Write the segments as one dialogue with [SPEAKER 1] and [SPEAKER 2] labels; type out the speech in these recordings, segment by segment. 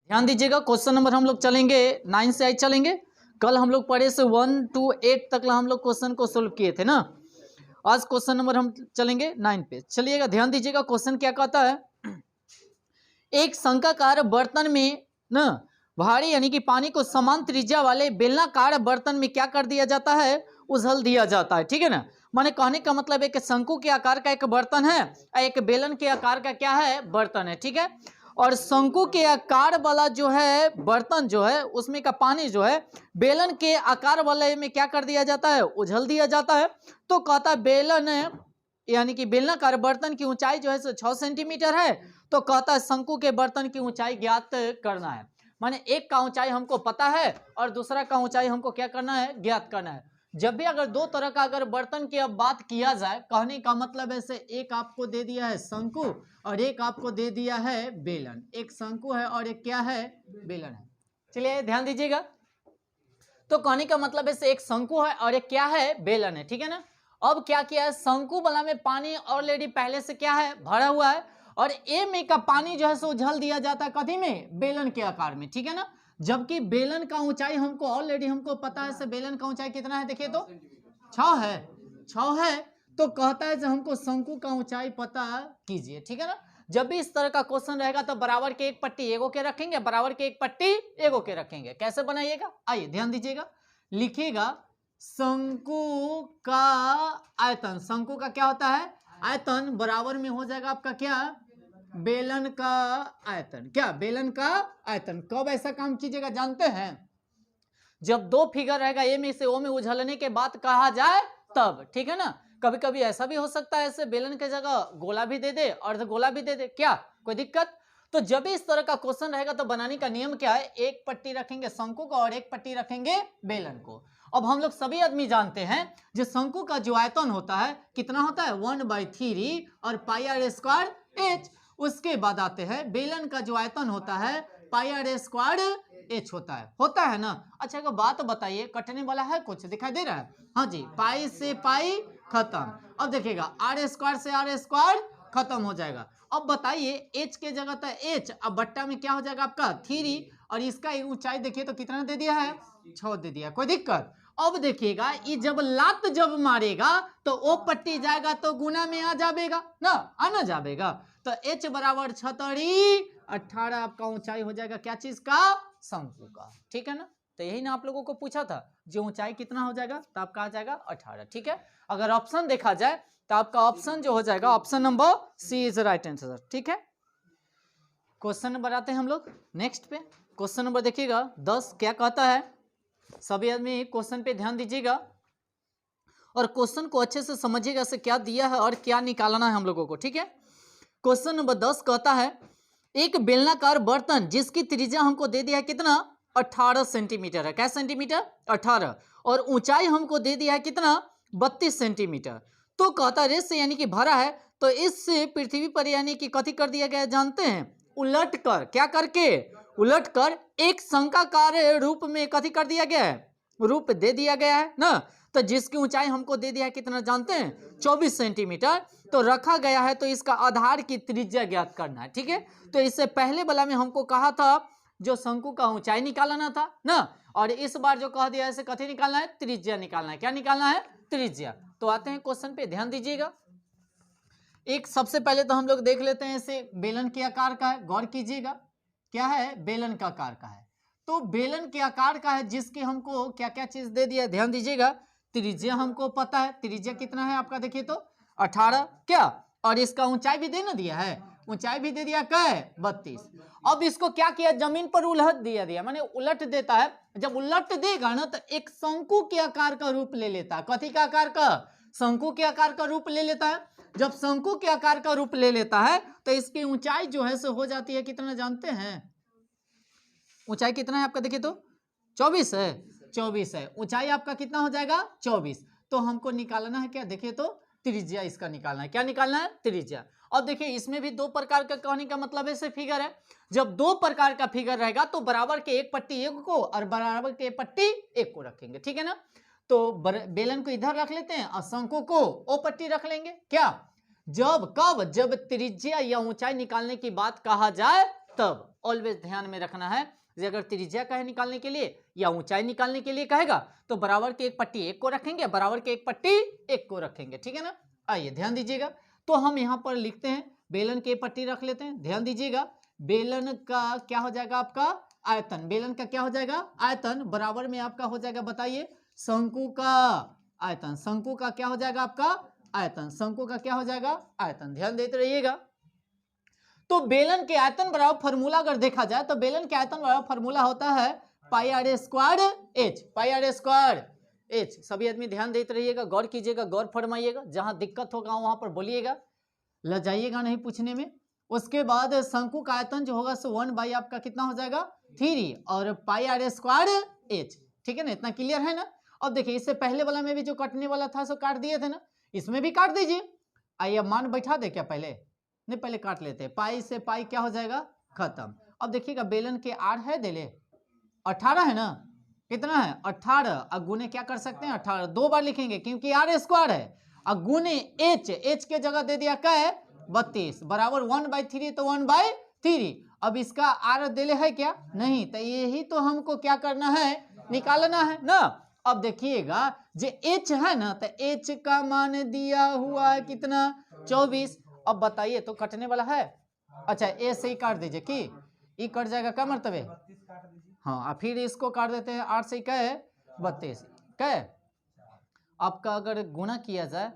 [SPEAKER 1] ध्यान दीजिएगा, question number हम लोग चलेंगे 9 से 8 चलेंगे। कल हम लोग पढ़े से 1 to 8 तक हम लोग क्वेश्चन को सोल्व किए थे ना। आज क्वेश्चन नंबर हम चलेंगे 9 पे। चलिएगा, ध्यान दीजिएगा, क्वेश्चन क्या कहता है। एक शंक्वाकार बर्तन में ना भारी यानी कि पानी को समान त्रिज्या वाले बेलनाकार बर्तन में क्या कर दिया जाता है, उछल दिया जाता है। ठीक है ना, माने कहने का मतलब है कि शंकु के आकार का एक बर्तन है, एक बेलन के आकार का क्या है, बर्तन है। ठीक है, और शंकु के आकार वाला जो है बर्तन जो है उसमें का पानी जो है बेलन के आकार वाले में क्या कर दिया जाता है, उछल दिया जाता है। तो कहता है बेलन यानी कि बेलनाकार बर्तन की ऊंचाई जो है 6 सेंटीमीटर है। तो कहता है शंकु के बर्तन की ऊंचाई ज्ञात करना है। माने एक का ऊंचाई हमको पता है और दूसरा का ऊंचाई हमको क्या करना है, ज्ञात करना है। जब भी अगर दो तरह का अगर बर्तन की अब बात किया जाए, कहने का मतलब ऐसे एक आपको दे दिया है शंकु और एक आपको दे दिया है बेलन। एक शंकु है और एक क्या है, बेलन है। चलिए ध्यान दीजिएगा, तो कहने का मतलब ऐसे एक शंकु है और एक क्या है, बेलन है। ठीक है ना, अब क्या किया है, शंकु वाला में पानी ऑलरेडी पहले से क्या है, भरा हुआ है और ए में का पानी जो है सो उछल दिया जाता है कथी में, बेलन के आकार में। ठीक है ना, जबकि बेलन का ऊंचाई हमको ऑलरेडी हमको पता है से बेलन का ऊंचाई कितना है, देखिए तो 6 है, 6 है। तो कहता है हमको शंकु का ऊंचाई पता कीजिए। ठीक है ना, जब भी इस तरह का क्वेश्चन रहेगा तो बराबर के एक पट्टी एगो के रखेंगे, बराबर के एक पट्टी एगो के रखेंगे। कैसे बनाइएगा, आइए ध्यान दीजिएगा, लिखिएगा शंकु का आयतन। शंकु का क्या होता है, आयतन, बराबर में हो जाएगा आपका क्या, बेलन का आयतन। क्या, बेलन का आयतन। कब ऐसा काम कीजिएगा जानते हैं, जब दो फिगर रहेगा ए में से ओ में उछलने के बाद कहा जाए तब। ठीक है ना, कभी कभी ऐसा भी हो सकता है ऐसे बेलन के जगह गोला भी दे दे, अर्ध गोला भी दे दे, क्या कोई दिक्कत। तो जब भी इस तरह का क्वेश्चन रहेगा तो बनाने का नियम क्या है, एक पट्टी रखेंगे शंकु का और एक पट्टी रखेंगे बेलन को। अब हम लोग सभी आदमी जानते हैं जो शंकु का जो आयतन होता है कितना होता है, 1/3 और पाई आर स्क्वायर एच। उसके बाद आते हैं बेलन का जो आयतन होता है पाई आर स्क्वायर एच होता है ना। अच्छा एक बात बताइए, कटने वाला है कुछ दिखाई दे रहा है, हाँ जी, पाई से पाई खत्म। अब देखिएगा आर स्क्वायर से आर स्क्वायर खत्म हो जाएगा। अब बताइए एच के जगह तो एच, अब बट्टा में क्या हो जाएगा आपका 3 और इसका ऊंचाई देखिए तो कितना दे दिया है, 6 दे दिया, कोई दिक्कत। अब देखिएगा ये जब लात जब मारेगा तो ओ पट्टी जाएगा तो गुना में आ जाएगा ना, आना जाएगा। तो h बराबर 18 आपका ऊंचाई हो जाएगा क्या चीज का, शंकु का। ठीक है ना, तो यही ना आप लोगों को पूछा था, जो ऊंचाई कितना हो जाएगा तो आपका आ जाएगा 18। ठीक है, अगर ऑप्शन देखा जाए तो आपका ऑप्शन जो हो जाएगा option number C is right answer. ठीक है, क्वेश्चन नंबर आते हैं हम लोग नेक्स्ट पे। क्वेश्चन नंबर देखिएगा 10 क्या कहता है, सभी आदमी क्वेश्चन पे ध्यान दीजिएगा और क्वेश्चन को अच्छे से समझिएगा से क्या दिया है और क्या निकालना है हम लोगों को। ठीक है, क्वेश्चन नंबर 10 कहता है एक बेलनाकार बर्तन जिसकी त्रिज्या हमको दे दिया है कितना, 18 सेंटीमीटर है। क्या सेंटीमीटर, 18, और ऊंचाई हमको दे दिया है कितना, 32 सेंटीमीटर। तो कहता है रेस से यानी कि भरा है, तो इस पृथ्वी पर यानी कि कथी कर दिया गया है जानते हैं, उलट कर, क्या करके, उलट कर एक शंक्वाकार रूप में कथी कर दिया गया है, रूप दे दिया गया है ना। तो जिसकी ऊंचाई हमको दे दिया है कितना जानते हैं, 24 सेंटीमीटर तो रखा गया है। तो इसका आधार की त्रिज्या ज्ञात करना है। ठीक है, तो इससे पहले वाला में हमको कहा था जो शंकु का ऊंचाई निकालना था ना, और इस बार जो कह दिया है कथी निकालना है, त्रिज्या निकालना है। क्या निकालना है, त्रिज्या। तो आते हैं क्वेश्चन पे, ध्यान दीजिएगा। एक सबसे पहले तो हम लोग देख लेते हैं इसे बेलन के आकार का है, गौर कीजिएगा क्या है, बेलन का आकार का है। तो बेलन के आकार का है जिसके हमको क्या क्या चीज दे दिया, ध्यान दीजिएगा। त्रिज्या हमको पता है, त्रिज्या कितना है आपका देखिए तो 18, क्या, और इसका ऊंचाई भी देना दिया है, ऊंचाई भी दे दिया क्या है, 32। अब इसको क्या किया, जमीन पर उलट दिया माने उलट देता है। जब उलट देगा ना तो एक शंकु के आकार का रूप ले लेता है। कथी का आकार का, शंकु के आकार का रूप ले लेता है। जब शंकु के आकार का रूप ले लेता है तो इसकी ऊंचाई जो है सो हो जाती है कितना जानते हैं, ऊंचाई कितना है आपका देखिए तो 24 है, 24 है। ऊंचाई आपका कितना हो जाएगा, 24। तो हमको निकालना है क्या, देखिए तो त्रिज्या इसका निकालना है। क्या निकालना है, त्रिज्या। अब देखिए इसमें भी दो प्रकार का कहने का मतलब ऐसे फिगर है, जब दो प्रकार का फिगर रहेगा तो बराबर के एक पट्टी एक को और बराबर के पट्टी एक को रखेंगे। ठीक है ना, तो बेलन को इधर रख लेते हैं और शंकु को ओ पट्टी रख लेंगे। क्या, जब कब, जब त्रिज्या या ऊंचाई निकालने की बात कहा जाए तब। ऑलवेज ध्यान में रखना है कि अगर त्रिज्या कहे निकालने के लिए या ऊंचाई निकालने के लिए कहेगा तो बराबर के एक पट्टी एक को रखेंगे, बराबर के एक पट्टी एक को रखेंगे, ठीक है ना। आइए ध्यान दीजिएगा, तो हम यहाँ पर लिखते हैं बेलन के पट्टी रख लेते हैं। ध्यान दीजिएगा, बेलन का क्या हो जाएगा आपका आयतन, बेलन का क्या हो जाएगा आयतन, बराबर में आपका हो जाएगा बताइए शंकु का आयतन, शंकु का क्या हो जाएगा आपका आयतन, शंकु का क्या हो जाएगा आयतन। ध्यान देते रहिएगा। तो बेलन के आयतन बराबर फॉर्मूला अगर देखा जाए तो बेलन के आयतन बराबर फॉर्मूला होता है pi r square h, pi r square h. सभी आदमी ध्यान देते रहिएगा, गौर कीजिएगा, गौर फरमाइएगा, जहां दिक्कत होगा वहां पर बोलिएगा, लजाइएगा नहीं पूछने में। उसके बाद शंकु का आयतन जो होगा सो 1 बाई आपका कितना हो जाएगा 3 और पाई आर स्क्वायर एच, ठीक है ना, इतना क्लियर है ना। अब देखिए इससे पहले वाला में भी जो काटने वाला था सो काट दिए थे ना, इसमें भी काट दीजिए। आइए अब मान बैठा दे क्या, पहले नहीं पहले काट लेते हैं, पाई से पाई क्या हो जाएगा खत्म। अब देखिएगा बेलन के आर है दे ले 18 है ना, कितना है 18, अब गुने क्या कर सकते हैं 18, 2 बार लिखेंगे क्योंकि आर स्क्वायर है, अब गुने एच, एच के जगह दे दिया क्या है 32 बराबर 1/3, तो 1/3। अब इसका आर देले है क्या नहीं, तो यही तो हमको क्या करना है निकालना है ना। अब देखिएगा जो एच है ना, तो एच का मान दिया हुआ है कितना 24। अब बताइए तो कटने वाला है, अच्छा ए से ही काट दीजिए कि ई कट जाएगा क्या मरतबे, हाँ फिर इसको काट देते हैं 8 से क्या है 32, क्या है आपका अगर गुना किया जाए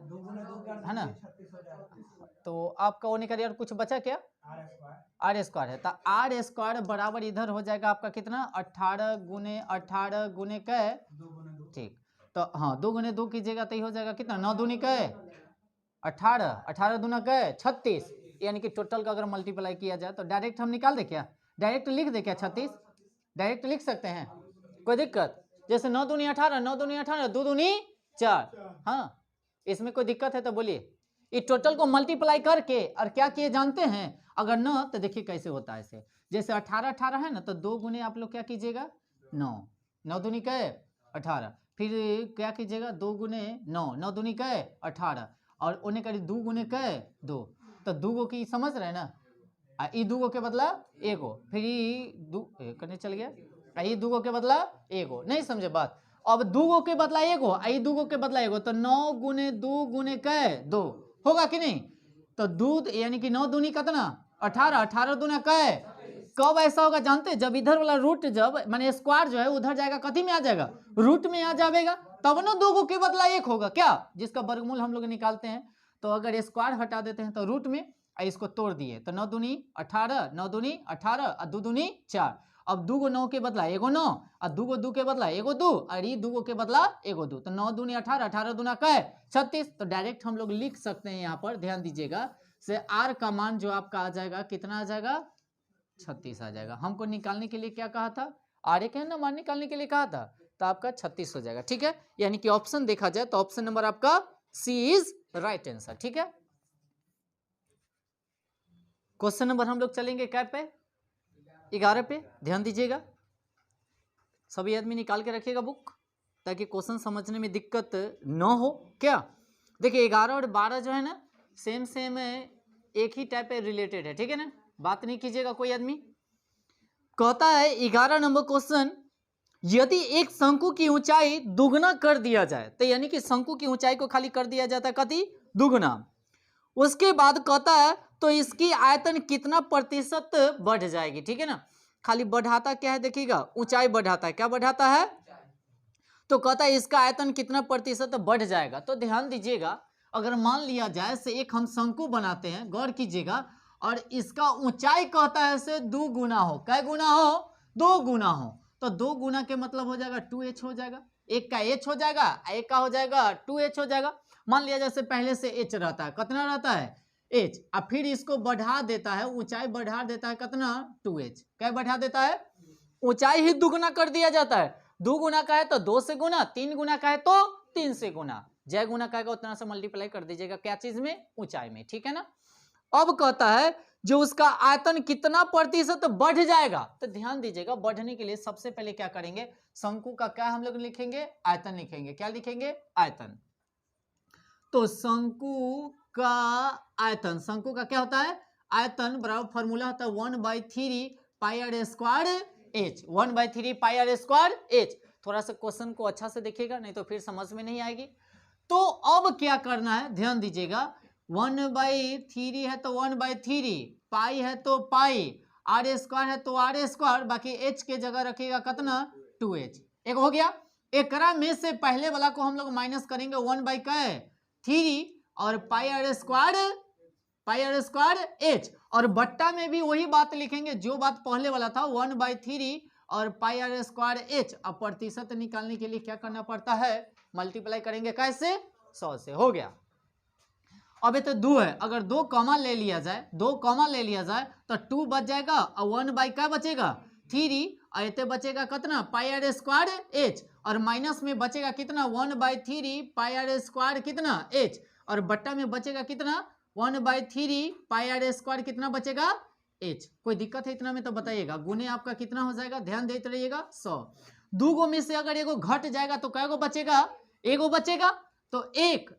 [SPEAKER 1] है ना तो आपका होने का और कुछ बचा क्या आर स्क्वायर है, तो आर स्क्वायर बराबर इधर हो जाएगा आपका कितना 18 गुने 18 गुने क्या है, ठीक, तो हाँ 2 गुने 2 कीजिएगा तो हो जाएगा कितना 9 दूनी क्या है 18, 18 दूना क्या है 36, यानी कि टोटल का अगर मल्टीप्लाई किया जाए तो डायरेक्ट हम निकाल दे क्या, डायरेक्ट लिख दे क्या 36, डायरेक्ट लिख सकते हैं कोई दिक्कत, जैसे 9 दूनी 18, 9 दूनी 18, 2 दूनी 4, हाँ इसमें कोई दिक्कत है तो बोलिए। इस टोटल को मल्टीप्लाई करके और क्या किए जानते हैं, अगर न तो देखिए कैसे होता है ऐसे, जैसे 18 18 है ना तो 2 गुने आप लोग क्या कीजिएगा 9, 9 दूनी क्या है 18, फिर क्या कीजिएगा 2 गुने 9, 9 दूनी क्या है 18 और उन्हें करीब 2 गुने क्या है 2, तो 2 गो की समझ रहे ना, ई 2 गो के बदला एगो, फिर करने चल गया ई 2 गो के बदला एगो, नहीं समझे बात, अब 2 गो के बदला एगो आई 2 गो के बदला एगो, तो 9 गुने 2 गुने क्या है 2 होगा कि नहीं, तो दूध यानी कि 9 दूनी कितना 18, 18 दूना क्या है, कब ऐसा होगा जानते हैं, जब इधर वाला रूट जब माने स्क्वायर जो है उधर जाएगा कथी में आ जाएगा रूट में आ जाएगा, तब ना 2 गो के बदला 1 होगा क्या, जिसका वर्गमूल हम लोग निकालते हैं, तो अगर स्क्वायर हटा देते हैं तो रूट में, इसको तोड़ दिए तो 9 दूनी 18, 9 दूनी 18 और 2 दूनी 4, अब 2 गो 9 के बदला एगो 9 और 2 गो 2 के बदला एगो 2 और ये 2 गो के बदला एगो 2, तो 9 दूनी 18, 18 दूना क्या है 36, तो डायरेक्ट हम लोग लिख सकते हैं यहाँ पर, ध्यान दीजिएगा से आर का मान जो आपका आ जाएगा कितना आ जाएगा 36 आ जाएगा। हमको निकालने के लिए क्या कहा था आर के ना मान निकालने के लिए कहा था, तो आपका 36 हो जाएगा, ठीक है, यानी कि ऑप्शन देखा जाए तो ऑप्शन नंबर आपका सी इज राइट आंसर, ठीक है। क्वेश्चन नंबर हम लोग चलेंगे क्या पे 11 पे, ध्यान दीजिएगा, सभी आदमी निकाल के रखिएगा बुक ताकि क्वेश्चन समझने में दिक्कत न हो। क्या देखिए 11 और 12 जो है ना सेम एक ही टाइप पे रिलेटेड है, ठीक है ना, बात नहीं कीजिएगा कोई आदमी। कहता है 11 नंबर क्वेश्चन, यदि एक शंकु की ऊंचाई दुगना कर दिया जाए, तो यानी कि शंकु की ऊंचाई को खाली कर दिया जाता है कति दुगना, उसके बाद कहता है तो इसकी आयतन कितना प्रतिशत बढ़ जाएगी, ठीक है ना, खाली बढ़ाता क्या है देखिएगा ऊंचाई बढ़ाता है, क्या बढ़ाता है, तो कहता है इसका आयतन कितना प्रतिशत बढ़ जाएगा। तो ध्यान दीजिएगा अगर मान लिया जाए से एक हम शंकु बनाते हैं, गौर कीजिएगा, और इसका ऊंचाई कहता है से 2 गुना हो, कै गुना हो 2 गुना हो, तो 2 गुना के मतलब हो जाएगा 2h हो जाएगा, एक का h हो जाएगा एक का हो जाएगा 2h हो जाएगा। मान लिया जैसे पहले से h रहता है, कितना रहता है h, और फिर इसको बढ़ा देता है ऊंचाई बढ़ा देता है कितना 2h, क्या बढ़ा देता है ऊंचाई ही दुगुना कर दिया जाता है, 2 गुना का है तो 2 से गुना, 3 गुना का है तो 3 से गुना, जय गुना कहेगा उतना से मल्टीप्लाई कर दीजिएगा क्या चीज में ऊंचाई में, ठीक है ना। अब कहता है जो उसका आयतन कितना प्रतिशत बढ़ जाएगा, तो ध्यान दीजिएगा बढ़ने के लिए सबसे पहले क्या करेंगे शंकु का क्या हम लोग लिखेंगे आयतन लिखेंगे, क्या लिखेंगे आयतन, तो शंकु का आयतन, शंकु का क्या होता है आयतन बराबर फॉर्मूला होता है 1/3 pi r square h, 1/3 pi r square h. थोड़ा सा क्वेश्चन को अच्छा से देखिएगा, नहीं तो फिर समझ में नहीं आएगी। तो अब क्या करना है, ध्यान दीजिएगा, 1/3 है तो 1/3, पाई है तो पाई, आर स्क्वायर है तो आर स्क्वायर, बाकी एच के जगह रखिएगा कितना 2h। एक हो गया। एकरा में से पहले वाला को हम लोग माइनस करेंगे 1/3 और पाई आर स्क्वायर एच, और बट्टा में भी वही बात लिखेंगे जो बात पहले वाला था, 1/3 और पाई आर स्क्वायर एच। अब प्रतिशत निकालने के लिए क्या करना पड़ता है, मल्टीप्लाई करेंगे कैसे, 100 से। हो गया। अब ये तो 2 है, अगर 2 कॉमा ले लिया जाए तो 2 बच जाएगा और 1 बाई क्या बचेगा 3, और ये बचेगा कितना पाई आर स्क्वायर एच, और माइनस में बचेगा कितना 1/3 पाई आर स्क्वायर कितना एच, और बट्टा में बचेगा कितना 1/3 पाई आर स्क्वायर कितना बचेगा एच। कोई दिक्कत है इतना में तो बताइएगा। गुने आपका कितना हो जाएगा, ध्यान देते रहिएगा 100। 2 गो में से अगर एगो घट जाएगा तो कै गो बचेगा, एगो बचेगा। तो एक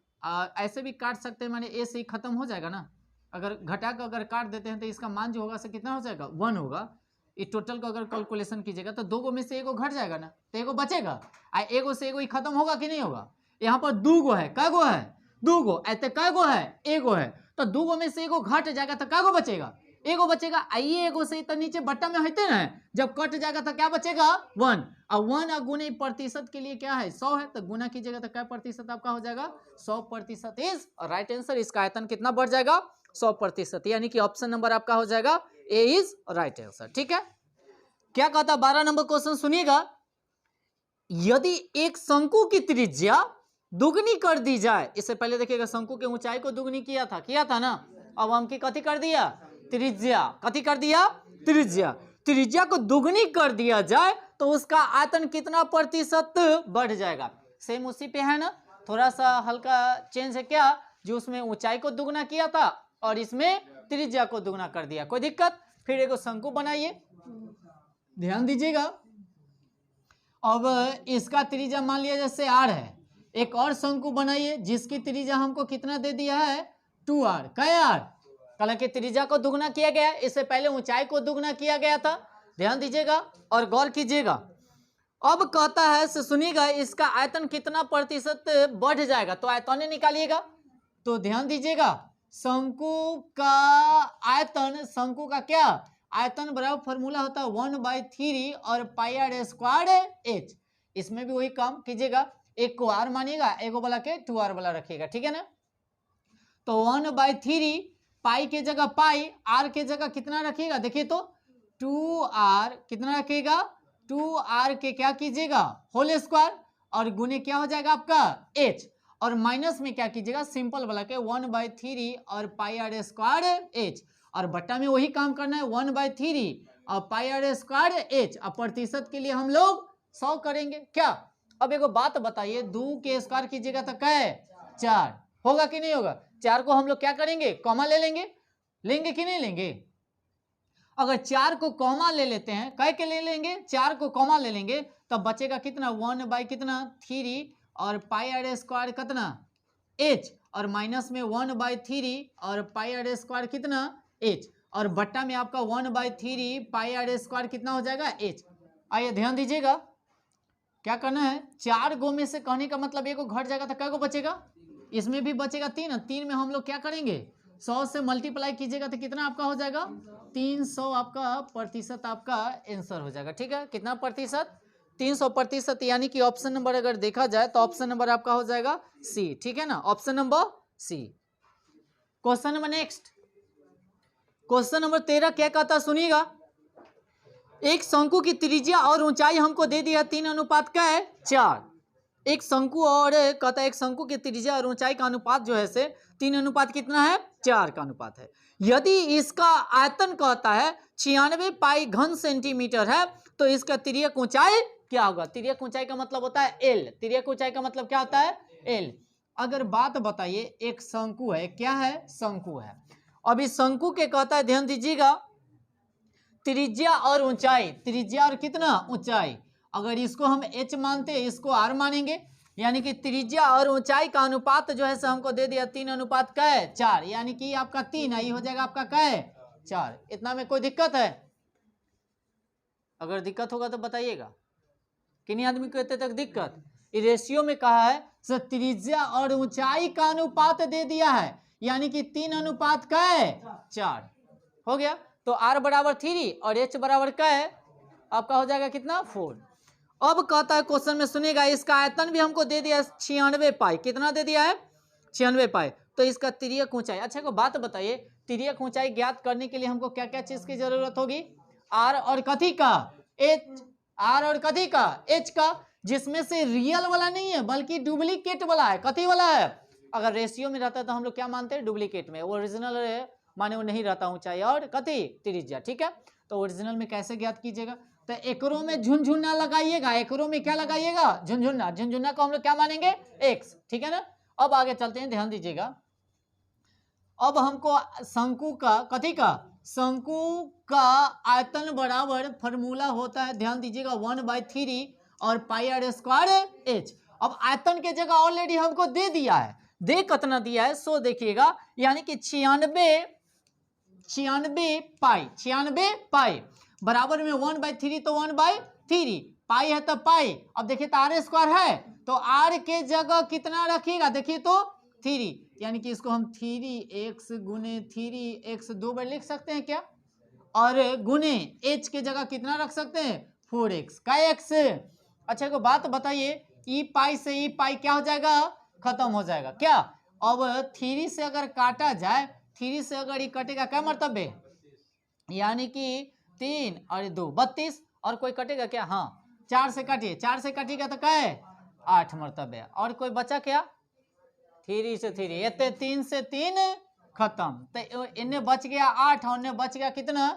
[SPEAKER 1] ऐसे भी काट सकते हैं, माने ए से ही खत्म हो जाएगा ना। अगर घटा कर अगर काट देते हैं तो इसका मान जो होगा से कितना हो जाएगा 1 होगा। ये टोटल को अगर कैलकुलेशन कीजिएगा तो 2 गो में से एगो घट जाएगा ना, तो एगो बचेगा। एगो से एगो ही खत्म होगा कि नहीं होगा। यहाँ पर 2 गो है, कै गो है 2 गो, ऐसे कै गो है एगो है, तो 2 गो में से एगो घट जाएगा तो कै गो बचेगा, एगो बचेगा। आइए एगो से तो नीचे बट्टा में होते ना, जब कट जाएगा तो क्या बचेगा 1, और 1 गुने प्रतिशत के लिए क्या है 100 है, तो गुना कीजिएगा तो क्या प्रतिशत आपका हो जाएगा 100% इज राइट आंसर। इसका आयतन कितना बढ़ जाएगा 100%, यानी कि ऑप्शन नंबर आपका हो जाएगा ए इज राइट आंसर। ठीक है। क्या कहता 12 नंबर क्वेश्चन सुनिएगा, यदि एक शंकु की त्रिज्या दुगनी कर दी जाए, इससे पहले देखिएगा शंकु की ऊंचाई को दुगनी किया था ना, अब हम की कथी कर दिया त्रिज्या, कथी कर दिया त्रिज्या को दुगनी कर दिया जाए तो उसका आयतन कितना प्रतिशत बढ़ जाएगा। सेम उसी पे है ना, थोड़ा सा हल्का चेंज है क्या, जो उसमें ऊंचाई को दुगना किया था और इसमें त्रिज्या को दुगना कर दिया। कोई दिक्कत। फिर एगो शंकु बनाइए, ध्यान दीजिएगा। अब इसका त्रिज्या मान लिया जैसे r है, एक और शंकु बनाइए जिसकी त्रिज्या हमको कितना दे दिया है 2r। क्या r कल के त्रिज्या को दुगना किया गया, इससे पहले ऊंचाई को दुगना किया गया था। ध्यान दीजिएगा और गौर कीजिएगा। अब कहता है सुनिएगा, इसका आयतन कितना प्रतिशत बढ़ जाएगा, तो आयतन निकालिएगा। तो ध्यान दीजिएगा, शंकु का आयतन, शंकु का क्या आयतन बराबर फॉर्मूला होता है 1/3 और पाई आर स्क्वायर एच। इसमें भी वही काम कीजिएगा, एक को r मानिएगा, एगो वाला के 2r वाला रखिएगा, ठीक है ना। तो 1/3 पाई के जगह पाई, r के जगह कितना रखिएगा, देखिए तो 2r कितना रखिएगा 2r के क्या कीजिएगा होल स्क्वायर, और गुने क्या हो जाएगा आपका h, और माइनस में क्या कीजिएगा सिंपल वाला के 1/3 और पाई आर स्क्वायर एच, और बट्टा में वही काम करना है 1/3 और पाई आर स्क्वायर एच। अब प्रतिशत के लिए हम लोग 100 करेंगे क्या। अब एगो बात बताइए, 2 के स्क्वायर कीजिएगा तो क्या है 4 होगा कि नहीं होगा। 4 को हम लोग क्या करेंगे कॉमा ले लेंगे कि नहीं लेंगे। अगर 4 को कॉमा ले लेते हैं, कह के ले लेंगे 4 को कॉमा ले लेंगे, तब बचेगा कितना 1/3 और पाई आर स्क्वायर कितना h, और माइनस में 1/3 और पाई आर स्क्वायर कितना h, और बट्टा में आपका 1/3 पाई आर स्क्वायर कितना हो जाएगा h। आइए ध्यान दीजिएगा, क्या करना है 4 गो में से कहने का मतलब एगो घट जाएगा तो क्या गो बचेगा, इसमें भी बचेगा 3, 3 में हम लोग क्या करेंगे 100 से मल्टीप्लाई कीजिएगा तो कितना आपका हो जाएगा 300 आपका प्रतिशत आपका आंसर हो जाएगा। ठीक है, कितना प्रतिशत 300%, यानी कि ऑप्शन नंबर अगर देखा जाए तो ऑप्शन नंबर आपका हो जाएगा सी। ठीक है ना, option number C. Question number next, question number 13 क्या कहता सुनिएगा, एक शंकु की त्रिज्या और ऊंचाई हमको दे दिया 3 अनुपात क्या है 4। एक शंकु और कहता है एक शंकु की त्रिज्या और ऊंचाई का अनुपात जो है से 3 अनुपात कितना है 4 का अनुपात है। यदि इसका आयतन कहता है 96 पाई घन सेंटीमीटर है, तो इसका तिर्यक ऊंचाई क्या होगा। तिर्यक ऊंचाई का मतलब होता है एल, तिर्यक ऊंचाई का मतलब क्या होता है एल। अगर बात बताइए, एक शंकु है, क्या है शंकु है। अब इस शंकु के कहता है ध्यान दीजिएगा, त्रिज्या और ऊंचाई, त्रिज्या और कितना ऊंचाई, अगर इसको हम h मानते हैं इसको r मानेंगे, यानी कि त्रिज्या और ऊंचाई का अनुपात जो है से हमको दे दिया 3 अनुपात क्या है 4, यानी कि आपका 3 है, ये हो जाएगा आपका क्या है 4। इतना में कोई दिक्कत है, अगर दिक्कत होगा तो बताइएगा। किन्हीं आदमी को इतने तक दिक्कत? इस रेशियो में कहा है सर त्रिज्या और ऊंचाई का अनुपात दे दिया है, यानी कि 3 अनुपात का है 4 हो गया। तो r बराबर 3 और h बराबर क्या है आपका हो जाएगा कितना 4। अब कहता है क्वेश्चन में सुनिएगा, इसका आयतन भी हमको दे दिया 96 पाई। कितना दे दिया है 96 पाई। तो इसका तिर्यक ऊंचाई, अच्छा को बात बताइए, तिर्यक ऊंचाई ज्ञात करने के लिए हमको क्या क्या चीज की जरूरत होगी? r और कथी का h, r और कथी का h का, जिसमें से रियल वाला नहीं है बल्कि डुप्लीकेट वाला है। कथी वाला है? अगर रेशियो में रहता है तो हम लोग क्या मानते हैं डुप्लीकेट में, ओरिजिनल माने वो नहीं रहता ऊंचाई और कथी त्रिज्या। ठीक है, तो ओरिजिनल में कैसे ज्ञात कीजिएगा? तो एकरो में झुनझुना लगाइएगा, एकरो में क्या लगाइएगा झुनझुना, झुनझुना को हम लोग क्या मानेंगे x। ठीक है ना। अब आगे चलते हैं, ध्यान दीजिएगा। अब हमको शंकु का कथी का शंकु का आयतन बराबर फॉर्मूला होता है, ध्यान दीजिएगा 1/3 और पाई आर स्क्वायर h। अब आयतन के जगह ऑलरेडी हमको दे दिया है, दे कितना दिया है सो देखिएगा, यानी कि 96 पाई बराबर में 1/3, तो 1/3 पाई है तो पाई। अब देखिए तो आर स्क्वायर है तो आर के जगह कितना रखिएगा, देखिए तो 3, यानी कि इसको हम 3x गुने 3x 2 बार लिख सकते हैं क्या, और गुने h के जगह कितना रख सकते हैं 4x का x। अच्छा को बात बताइए, ई पाई से ई पाई क्या हो जाएगा खत्म हो जाएगा क्या। अब 3 से अगर काटा जाए, 3 से अगर ये कटेगा क्या मर्तबे, यानी कि 3 और 2 32, और कोई कटेगा क्या, हाँ 4 से काटिए, 4 से काटिएगा तो क्या है 8 मर्तबे, और कोई बचा क्या 3 से 3, ये 3 से 3 खत्म, तो इन्हें बच गया 8 और इन्हें बच गया कितना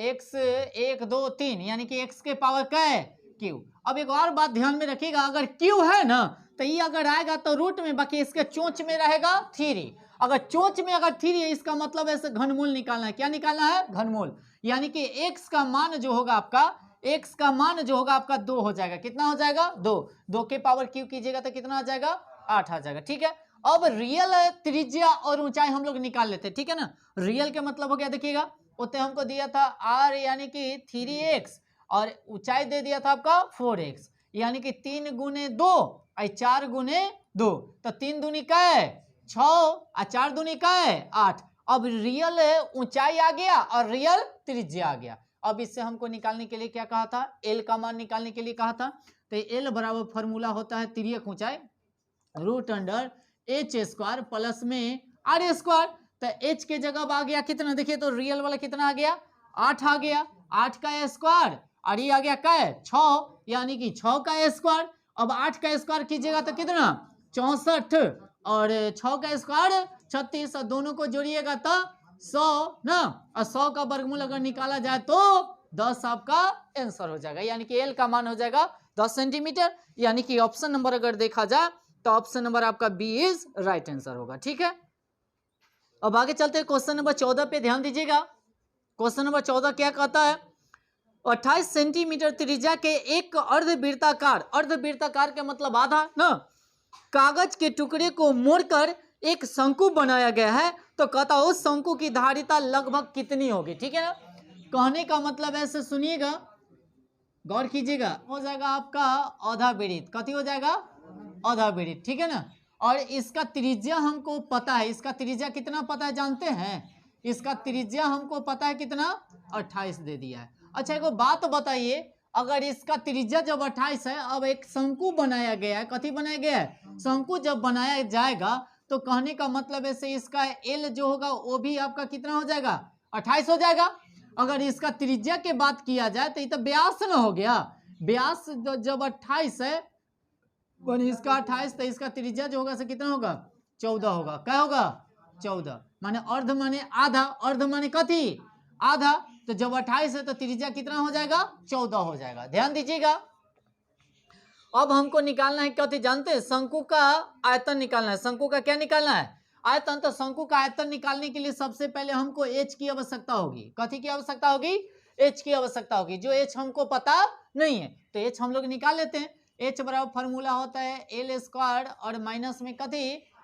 [SPEAKER 1] x 1 2 3, यानी कि x के पावर क्या है q। अब एक और बात ध्यान में रखिएगा, अगर q है ना तो ये अगर आएगा तो रूट में, बाकी इसके चोंच में रहेगा 3। अगर चोंच में अगर 3 है इसका मतलब ऐसे घनमूल निकालना है। क्या निकालना है घनमूल, यानी कि x का मान जो होगा आपका, x का मान जो होगा आपका 2 हो जाएगा। कितना हो जाएगा 2, 2 के पावर q कीजिएगा तो कितना आ जाएगा 8 आ जाएगा। ठीक है, अब रियल त्रिज्या और ऊंचाई हम लोग निकाल लेते हैं। ठीक है ना, रियल के मतलब हो गया देखिएगा, उतने हमको दिया था r यानी कि 3x और ऊंचाई दे दिया था आपका 4x, यानी कि 3 गुने 2 और 4 गुने 2, तो 3 दूनी का है 6 और 4 दूनी का है 8। अब रियल ऊंचाई आ गया और रियल त्रिज्या आ गया। अब इससे हमको निकालने के लिए क्या कहा था, l का मान निकालने के लिए कहा था, तो l बराबर फॉर्मूला होता है तिर्यक ऊंचाई √h² प्लस में r स्क्वायर। तो h के जगह आ गया कितना, देखिए तो रियल वाला कितना आ गया 8 आ गया, 8 का स्क्वायर और ये आ गया क्या है 6, यानी कि 6 का स्क्वायर। अब 8 का स्क्वायर कीजिएगा तो कितना 64 और 6 का स्क्वायर 36, और दोनों को जोड़िएगा तो 100 ना, और 100 का वर्गमूल अगर निकाला जाए तो 10 आपका आंसर हो जाएगा, यानी कि l का मान हो जाएगा 10 सेंटीमीटर। यानी कि ऑप्शन नंबर अगर देखा जाए तो ऑप्शन नंबर आपका बी इज राइट आंसर होगा। ठीक है, अब आगे चलते हैं क्वेश्चन नंबर 14 पे, ध्यान दीजिएगा। क्वेश्चन नंबर 14 क्या कहता है, 28 सेंटीमीटर त्रिज्या के एक अर्धवृत्ताकार, अर्धवृत्ताकार के मतलब आधा ना, कागज के टुकड़े को मोड़कर एक शंकु बनाया गया है, तो कहता है उस शंकु की धारिता लगभग कितनी होगी। ठीक है ना, कहने का मतलब ऐसे सुनिएगा, गौर कीजिएगा, हो जाएगा आपका आधा वृत्त, कथी हो जाएगा आधा वृत्त। ठीक है ना, और इसका त्रिज्या हमको पता है, इसका त्रिज्या कितना पता है जानते हैं, इसका त्रिज्या हमको पता है कितना 28 दे दिया है। अच्छा एक बात बताइए, अगर इसका त्रिज्या जब 28 है, अब एक शंकु बनाया गया है, कथी बनाया गया है शंकु जब बनाया जाएगा, तो कहने का मतलब ऐसे इसका एल जो होगा वो भी आपका कितना हो जाएगा 28 हो जाएगा। अगर इसका त्रिज्या के बात किया जाए तो ये तो व्यास न हो गया, व्यास जब 28 है इसका 28, तो इसका त्रिज्या जो होगा से कितना होगा 14 होगा। क्या होगा 14, माने अर्ध माने आधा, अर्ध माने कथी आधा, तो जब 28 है तो त्रिज्या कितना हो जाएगा 14 हो जाएगा। ध्यान दीजिएगा, अब हमको निकालना है कथी जानते हैं, शंकु का आयतन निकालना है। शंकु का क्या निकालना है आयतन, तो शंकु का आयतन निकालने के लिए सबसे पहले हमको h की आवश्यकता होगी। कथी की आवश्यकता होगी h की आवश्यकता होगी, जो h हमको पता नहीं है तो h हम लोग निकाल लेते हैं। h बराबर फार्मूला होता है l स्क्वायर और माइनस में कथी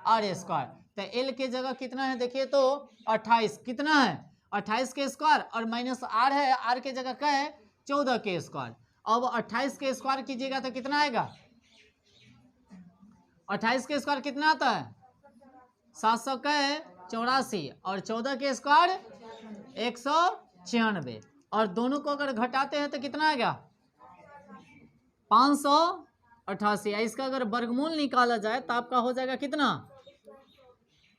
[SPEAKER 1] r स्क्वायर, तो l के जगह कितना है देखिए तो 28, कितना है 28 के स्क्वायर और माइनस r है, r के जगह क्या है 14 के स्क्वायर। अब 28 के स्क्वायर कीजिएगा तो कितना आएगा? 28 के स्क्वायर कितना आता है? 784 और 14 के स्क्वायर 196 और दोनों को अगर घटाते हैं तो कितना आएगा? 588। इसका अगर वर्गमूल निकाला जाए तो आपका हो जाएगा कितना?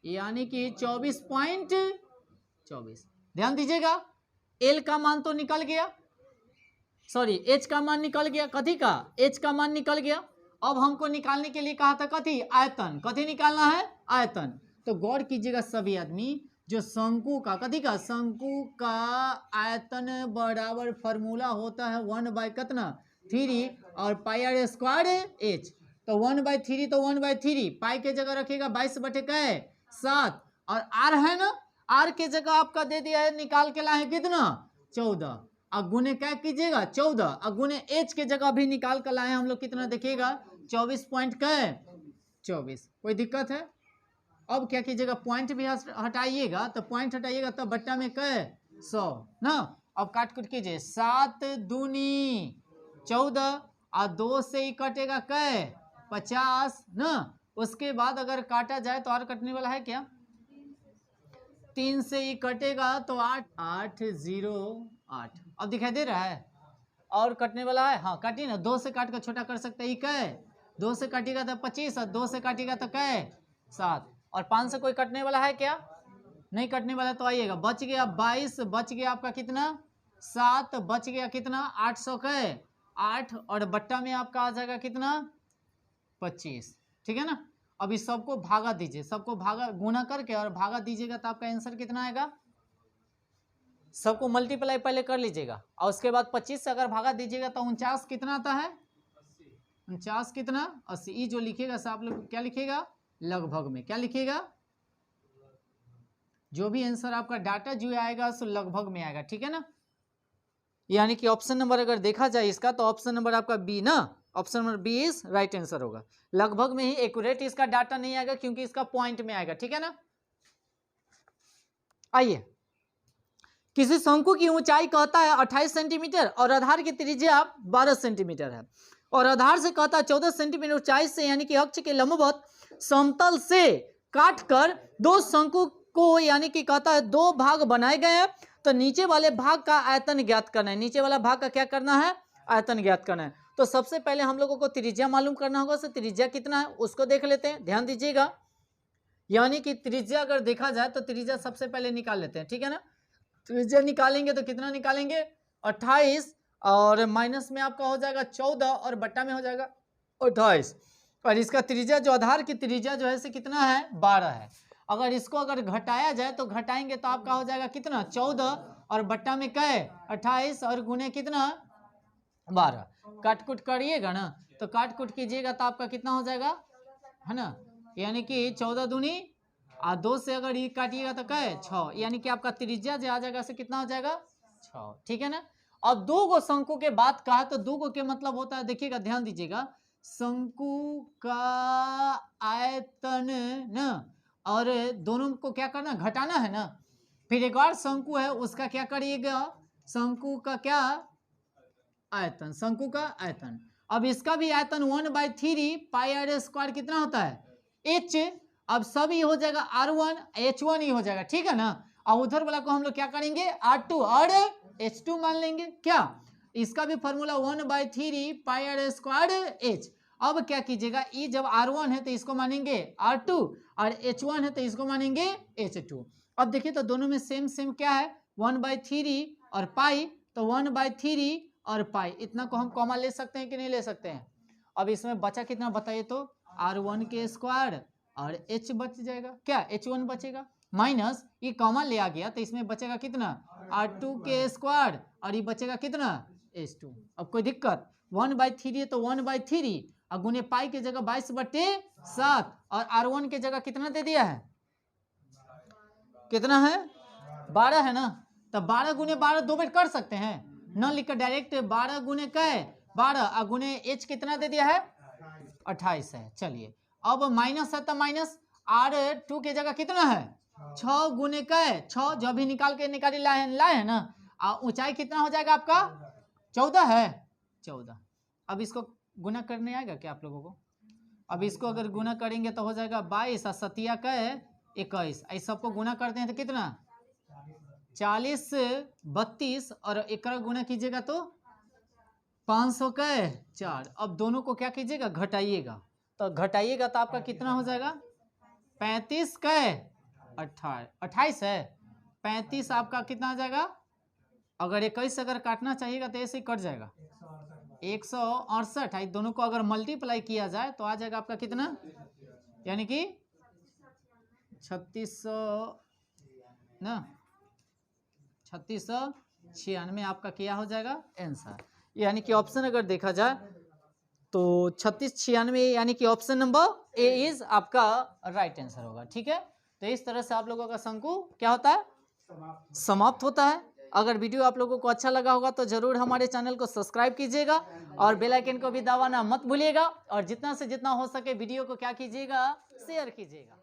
[SPEAKER 1] यानी कि 24.24। ध्यान दीजिएगा, एल का मान तो निकल गया, सॉरी एच का मान निकल गया। कथी का? एच का मान निकल गया। अब हमको निकालने के लिए कहा था कथी? आयतन। कथी निकालना है? आयतन। तो गौर कीजिएगा सभी आदमी, जो शंकु का कथी का? शंकु का आयतन बराबर फॉर्मूला होता है 1 कितना? 3 और पाई आर स्क्वायर एच। तो 1/3 तो 1/3, पाई के जगह रखिएगा 22/7 और आर है ना, आर के जगह आपका दे दिया है, निकाल के लाए कितना? 14। अब गुने क्या कीजिएगा? 14। अब गुने एच के जगह भी निकाल कर लाए हम लोग कितना देखिएगा? 24.24। कोई दिक्कत है? अब क्या कीजिएगा? पॉइंट भी हटाइएगा, तो पॉइंट हटाइएगा तो बट्टा में 100 ना। अब काट कुट कीजिए, 7 दूनी 14 और 2 से ही कटेगा 50 ना। उसके बाद अगर काटा जाए तो और कटने वाला है क्या? 3 से ही कटेगा तो 808। अब दिखाई दे रहा है? और कटने वाला है? हाँ काटिए ना, 2 से काट कर छोटा कर सकते हैं। 2 से काटिएगा तो 25 और 2 से काटिएगा तो 7 और 5 से कोई कटने वाला है क्या? नहीं कटने वाला। तो आइएगा, बच गया 22, बच गया आपका कितना? 7, बच गया कितना? 8 और बट्टा में आपका आ जाएगा कितना? 25। ठीक है ना। अब इस सबको भागा दीजिए, सबको भागा गुना करके और भागा दीजिएगा तो आपका आंसर कितना आएगा? सबको मल्टीप्लाई पहले कर लीजिएगा और उसके बाद 25 से अगर भागा दीजिएगा तो 49 कितना आता है? 49 कितना? 80। ये जो लिखिएगा आप लोग क्या लिखिएगा? लगभग में। क्या लिखिएगा? जो भी आंसर आपका डाटा जो आएगा सो लगभग में आएगा। ठीक है ना। यानी कि ऑप्शन नंबर अगर देखा जाए इसका तो ऑप्शन नंबर आपका बी ना, option number B is right answer होगा। लगभग में ही, एक्यूरेट इसका डाटा नहीं आएगा क्योंकि इसका पॉइंट में आएगा। ठीक है ना। आइए, किसी शंकु की ऊंचाई कहता है 28 सेंटीमीटर और आधार की त्रिज्या 12 सेंटीमीटर है और आधार से कहता है 14 सेंटीमीटर ऊंचाई से यानी कि अक्ष के लंबवत समतल से काटकर दो शंकु को यानी कि कहता है 2 भाग बनाए गए हैं, तो नीचे वाले भाग का आयतन ज्ञात करना है। नीचे वाला भाग का क्या करना है? आयतन ज्ञात करना है। तो सबसे पहले हम लोगों को त्रिज्या मालूम करना होगा। तो त्रिज्या कितना है उसको देख लेते हैं। ध्यान दीजिएगा, यानी कि त्रिज्या अगर देखा जाए तो त्रिज्या सबसे पहले निकाल लेते हैं। ठीक है ना। त्रिज्या निकालेंगे तो कितना निकालेंगे? 28 और माइनस में आपका हो जाएगा 14 और बट्टा में हो जाएगा 28 और इसका त्रिज्या जो आधार की त्रिज्या जो है से कितना है? 12 है। अगर इसको अगर घटाया जाए तो घटाएंगे तो आपका हो जाएगा कितना? 14 और बट्टा में 28 और गुने कितना? 12। काट कुट करिएगा ना तो काट कुट कीजिएगा तो आपका कितना हो जाएगा? है ना। यानी कि 14 दूनी और 2 से अगर ये काटिएगा तो 6, यानी कि आपका त्रिज्या जो आ जाएगा से कितना हो जाएगा? 6। ठीक है ना। अब 2 गो शंकु के बात कहा तो 2 गो के मतलब होता है, देखिएगा ध्यान दीजिएगा, शंकु का आयतन ना, और दोनों को क्या करना? घटाना है ना। फिर एक और शंकु है उसका क्या करिएगा? शंकु का क्या? आयतन। शंकु का आयतन। अब इसका भी आयतन 1/3 पाई आर स्क्वायर कितना होता है? एच। अब सब ही हो जाएगा R1 H1 ही हो जाएगा। ठीक है ना। अब उधर वाला को हम लोग क्या करेंगे? R2 और H2 मान लेंगे। क्या? इसका भी formula 1/3 pi r square h. अब क्या कीजिएगा? ये जब R1 है तो इसको मानेंगे R2 और H1 है तो इसको मानेंगे H2। अब देखिए तो दोनों में सेम सेम क्या है? 1/3 और पाई, तो 1/3 और पाई, इतना को हम कॉमन ले सकते हैं कि नहीं ले सकते हैं? अब इसमें बचा कितना बताइए तो? R1 के स्क्वायर और H बच जाएगा। क्या? H1 बचेगा माइनस ये कॉमन ले आ गया तो इसमें बचेगा कितना? R2 के स्क्वायर और ये बचेगा कितना? H2। अब कोई दिक्कत? 1/3 है तो 1/3 और गुने पाई के जगह 22/7 और R1 के जगह कितना दे दिया है? कितना है? 12 है ना। तो 12 गुने 12 2 बार कर सकते हैं न, लिखकर डायरेक्ट 12 गुने 12 और गुने H कितना दे दिया है? 28 है। चलिए अब माइनस है तो माइनस, R2 के जगह कितना है? 6 गुने 6, जो भी निकाल के लाए है ना। ऊंचाई कितना हो जाएगा आपका? 14 है 14। अब इसको गुना करने आएगा क्या आप लोगों को? अब इसको अगर गुना करेंगे तो हो जाएगा 22 और 7 का 21। इस सबको गुना करते हैं तो कितना 40 32 और एक गुना कीजिएगा तो 500 का 4। अब दोनों को क्या कीजिएगा घटाइएगा, तो घटाइएगा तो आपका कितना हो जाएगा 35 का 28 है 35 आपका कितना आ जाएगा, अगर 21 अगर काटना चाहिएगा तो ऐसे ही कट जाएगा 168। दोनों को अगर मल्टीप्लाई किया जाए तो आ जाएगा आपका कितना, यानी कि 3600 ना 3696 आपका क्या हो जाएगा आंसर। यानी कि ऑप्शन अगर देखा जाए तो 3696 यानी कि ऑप्शन नंबर ए इज आपका राइट आंसर होगा। ठीक है, तो इस तरह से आप लोगों का शंकु क्या होता है समाप्त होता है। अगर वीडियो आप लोगों को अच्छा लगा होगा तो जरूर हमारे चैनल को सब्सक्राइब कीजिएगा और बेल आइकन को भी दबाना मत भूलिएगा, और जितना से जितना हो सके वीडियो को क्या कीजिएगा शेयर कीजिएगा।